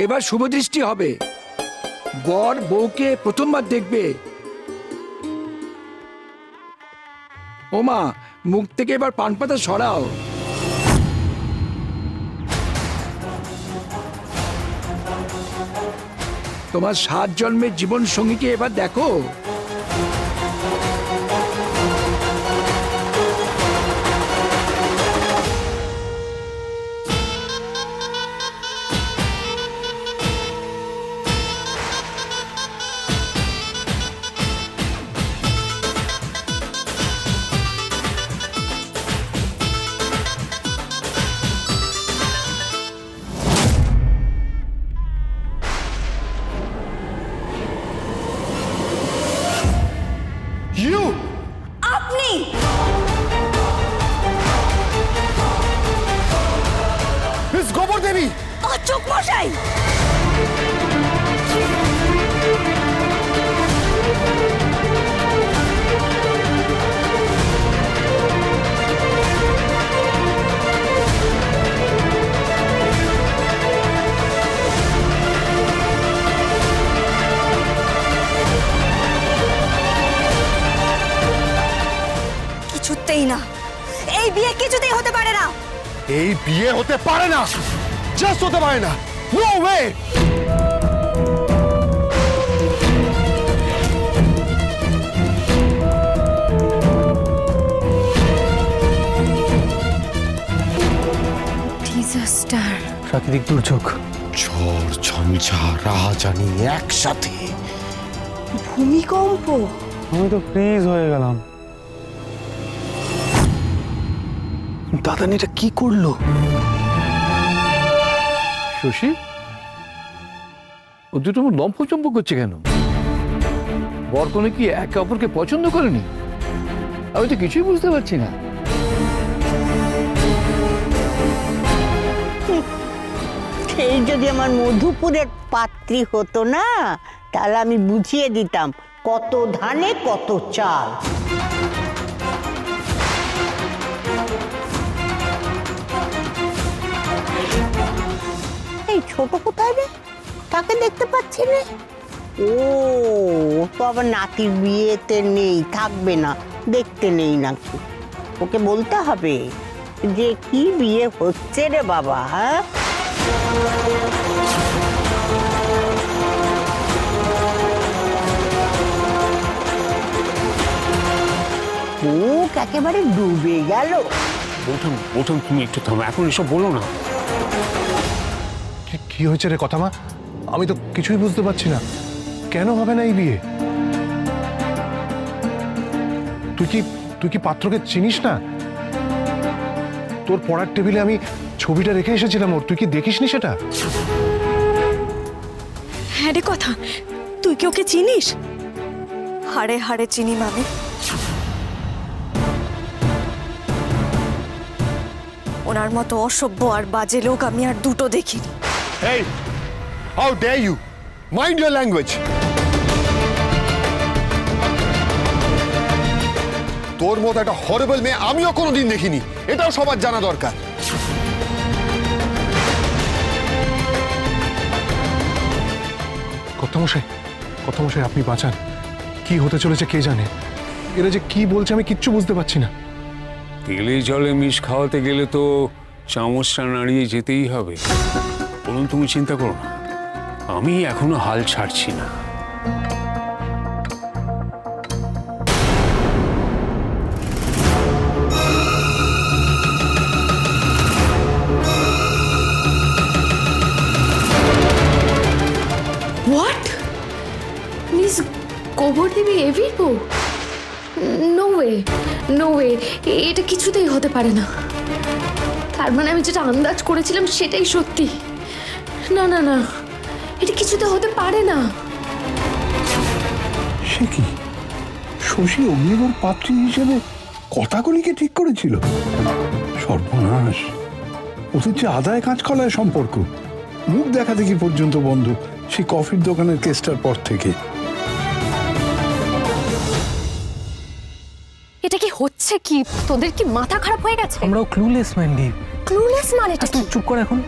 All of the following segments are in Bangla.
এবার শুভ দৃষ্টি হবে। বর বউকে প্রথমবার দেখবে। ওমা, মুখ থেকে এবার পান পাতা সরাও। তোমার 7 জন্মের জীবন সঙ্গীকে এবার দেখো। আপনি মিস গোবর দেবী, অচোক মশাই, কিছুতেই না, এই বিয়ে কিছুতেই হতে পারে না। এই বিয়ে হতে পারে না, জাস্ট হতে পারে না। No way. ডিজাস্টার, প্রাকৃতিক দুর্যোগ, ঝড় ঝঞ্ঝা রাহাজানি একসাথে। ভূমিকম্প, আমি তো ফ্রিজ হয়ে গেলাম। দাদান এটা কি করলো? শশী, ও দুটো লম্ফচম্প করছে কেন? বরকনে কি একে অপরকে পছন্দ করেনি? আমি তো কিছুই বুঝতে পারছি না। সেই যদি আমার মধুপুরের পাত্রী হতো না, তাহলে আমি বুঝিয়ে দিতাম কত ধানে কত চাল। এই ছোট কোথায় রে? তাকে দেখতে পাচ্ছি না। ও তো আবার নাতির বিয়েতে নেই, থাকবে না, দেখতে নেই নাকি? ওকে বলতে হবে যে কি বিয়ে হচ্ছে রে বাবা। হ্যাঁ, মুখ একেবারে ডুবে গেল। বৌঠান বৌঠান, তুমি একটু থামো, এখন এসব বলো না। কি হয়েছে রে কথা মা? আমি তো কিছুই বুঝতে পারছি না। কেন হবে না এই বিয়ে? তুই কি পাত্রকে চিনিস না? তোর পড়ার টেবিলে আমি ছবিটা রেখে এসেছিলাম ওর, তুই কি দেখিসনি সেটা? হ্যাঁ রে কথা, তুই কি ওকে চিনিস? হাড়ে হাড়ে চিনি মানে। ওনার মতো অসভ্য আর বাজে লোক আমি আর দুটো দেখিনি। Hey, how dare you? Mind your language. তোর মতো একটা হরিবল মেয়ে আমিও কোনোদিন দেখিনি, এটাও সবার জানা দরকার। কথামশাই আপনি বাঁচান। কি হতে চলেছে কে জানে? এরা যে কি বলছে আমি কিচ্ছু বুঝতে পারছি না। তেলে জলে মিশ খাওয়াতে গেলে তো চামচটা নাড়িয়ে যেতেই হবে। বলুন, তুমি চিন্তা করো না, আমি এখনো হাল ছাড়ছি না। What? Miss গোবর দেবী এভির বউ? নো ওয়ে, নো ওয়ে, এটা কিছুতেই হতে পারে না। তার মানে আমি যেটা আন্দাজ করেছিলাম সেটাই সত্যি। না না না, এটা কিছুতে হতে পারে না। সে কি শশী অগ্নিবর পাত্রী হিসেবে কথাগুলিকে ঠিক করেছিল? সর্বনাশ, ওদের যে আদায় কাঁচকলায় সম্পর্ক, মুখ দেখা দেখি পর্যন্ত বন্ধ সেই কফির দোকানের কেসটার পর থেকে। এটা কি হচ্ছে কি? তোদের কি মাথা খারাপ হয়ে গেছে? আমরাও ক্লুলেস ম্যান্ডি। ক্লুলেস মানে? তুই চুপ কর এখন।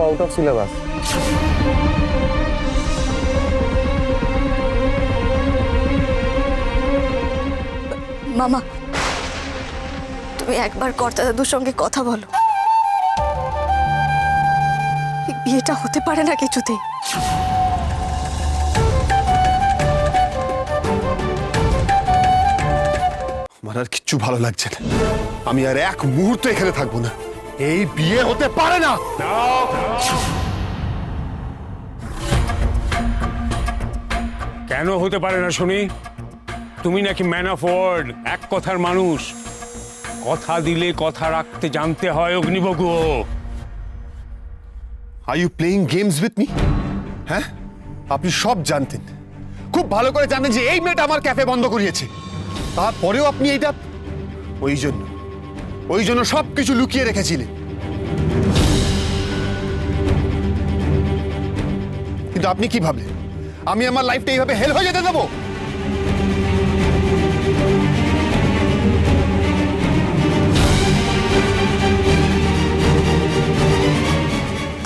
Out of syllabus. মামা, তুমি একবার কর্তা দাদুর সঙ্গে কথা বলো। এই বিয়েটা হতে পারে না কিছুতেই। আমার আর কিচ্ছু ভালো লাগছে না। আমি আর এক মুহূর্ত এখানে থাকবো না। এই বিয়ে হতে পারে না। কেন হতে পারে না শুনি? তুমি নাকি ম্যান অফ ওয়ার্ড, এক কথার মানুষ। কথা দিলে কথা রাখতে জানতে হয় অগ্নিবগু। Are you playing games with me? হ্যাঁ, আপনি সব জানতেন, খুব ভালো করে জানেন যে এই মেয়েটা আমার ক্যাফে বন্ধ করিয়েছে। তারপরেও আপনি এটা ওই জন্য সবকিছু লুকিয়ে রেখেছিলেন। কিন্তু আপনি কি ভাবলেন আমি আমার লাইফটা এইভাবে হেল হয়ে যেতে দেবো?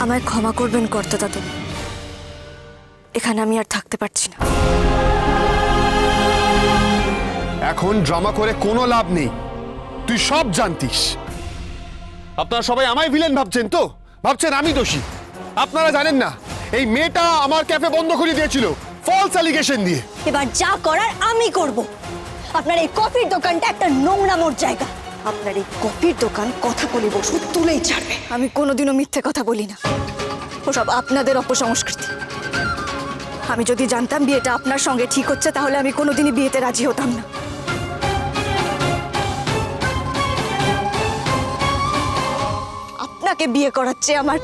আমায় ক্ষমা করবেন কর্তা দাদু, এখানে আমি আর থাকতে পারছি না। এখন ড্রামা করে কোনো লাভ নেই। তুই সব জানতিস। আপনারা সবাই আমায় ভিলেন ভাবছেন তো? ভাবছেন আমি দোষী? আপনারা জানেন না এই মেয়েটা আমার ক্যাফে বন্ধ করে দিয়েছিল ফলস অ্যালিগেশন দিয়ে। এবার যা করার আমি করব। আপনার এই কফির দোকানটা একটা নোংরামোর জায়গা। আপনার এই কফির দোকান কথা বলে বসু তুলেই ছাড়বে। আমি কোনোদিনও মিথ্যে কথা বলি না, ওসব আপনাদের অপসংস্কৃতি। আমি যদি জানতাম বিয়েটা আপনার সঙ্গে ঠিক হচ্ছে তাহলে আমি কোনোদিনই বিয়েতে রাজি হতাম না। আপনাকে বিয়ে করাচ্ছে আমার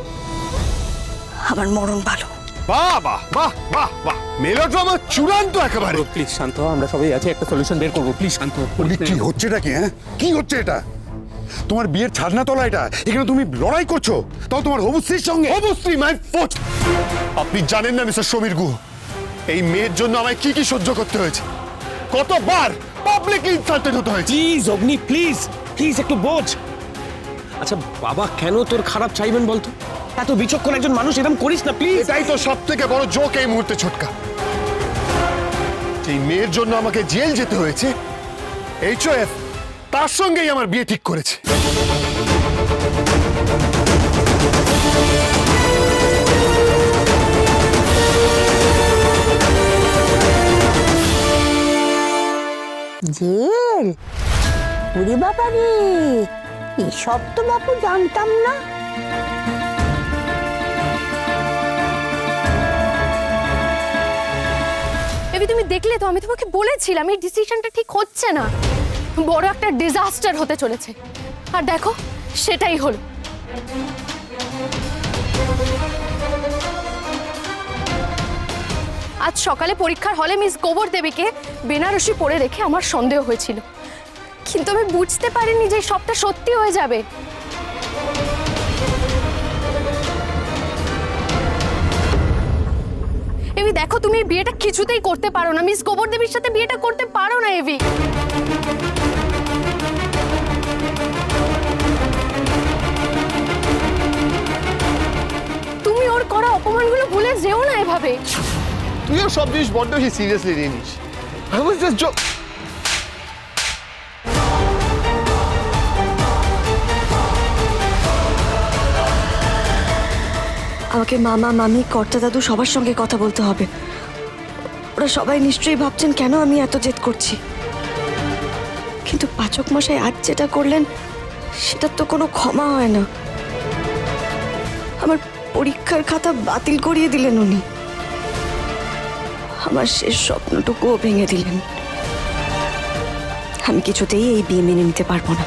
মরণ ভালো। বাহ বাহ বাহ বাহ বাহ, মেলোড্রামা চূড়ান্ত একেবারে। প্লিজ শান্ত হও, আমরা সবাই আছি, একটা সলিউশন বের করবো। প্লিজ শান্ত হও। কি হচ্ছেটা কি? হ্যাঁ, কি হচ্ছে এটা? তোমার বিয়ের ছাড়না তলা এটা, এখানে তুমি লড়াই করছো, তাও তোমার হবু স্ত্রীর সঙ্গে। হবু স্ত্রী মাই ফুট। আপনি জানেন না মিস্টার সমীর গুহ, এই মেয়ের জন্য আমায় কি কি সহ্য করতে হয়েছে, কতবার পাবলিকলি ইনসাল্টেড হতে হয়েছে। প্লিজ অগ্নি, প্লিজ প্লিজ একটু বোঝ। আচ্ছা বাবা, কেন তোর খারাপ চাইবেন বলতো? এত বিচক্ষণ একজন মানুষ, এরকম করিস না প্লিজ। এটাই তো সব থেকে বড় জোক এই মুহূর্তে ছোটকা। এই মেয়ের জন্য আমাকে জেল যেতে হয়েছে, HOF তার সঙ্গেই আমার বিয়ে ঠিক করেছে। জেল? ওরে বাবা রে, এসব তো বাপু জানতাম না। এবি তুমি দেখলে তো, আমি তোমাকে বলেছিলাম এই ডিসিশনটা ঠিক হচ্ছে না, বড় একটা ডিজাস্টার হতে চলেছে। আর দেখো সেটাই হলো। আজ সকালে পরীক্ষার হলে মিস গোবর দেবীকে বেনারসি পরে রেখে আমার সন্দেহ হয়েছিল, কিন্তু আমি বুঝতে পারিনি যে সবটা সত্যি হয়ে যাবে। এভি দেখো, তুমি এই বিয়েটা কিছুতেই করতে পারো না। মিস গোবর দেবীর সাথে বিয়েটা করতে পারো না এভি। তুমি ওর করা অপমানগুলো ভুলে যেও না এভাবে। তুইও সব জিনিস বড্ড বেশি সিরিয়াসলি নিয়ে নিস। I was just joking. আমাকে মামা, মামি, কর্তা দাদু সবার সঙ্গে কথা বলতে হবে। ওরা সবাই নিশ্চয়ই ভাবছেন কেন আমি এত জেদ করছি। কিন্তু পাচক মশাই আজ যেটা করলেন সেটার তো কোনো ক্ষমা হয় না। আমার পরীক্ষার খাতা বাতিল করিয়ে দিলেন উনি, আমার শেষ স্বপ্নটুকুও ভেঙে দিলেন। আমি কিছুতেই এই বিয়ে মেনে নিতে পারবো না।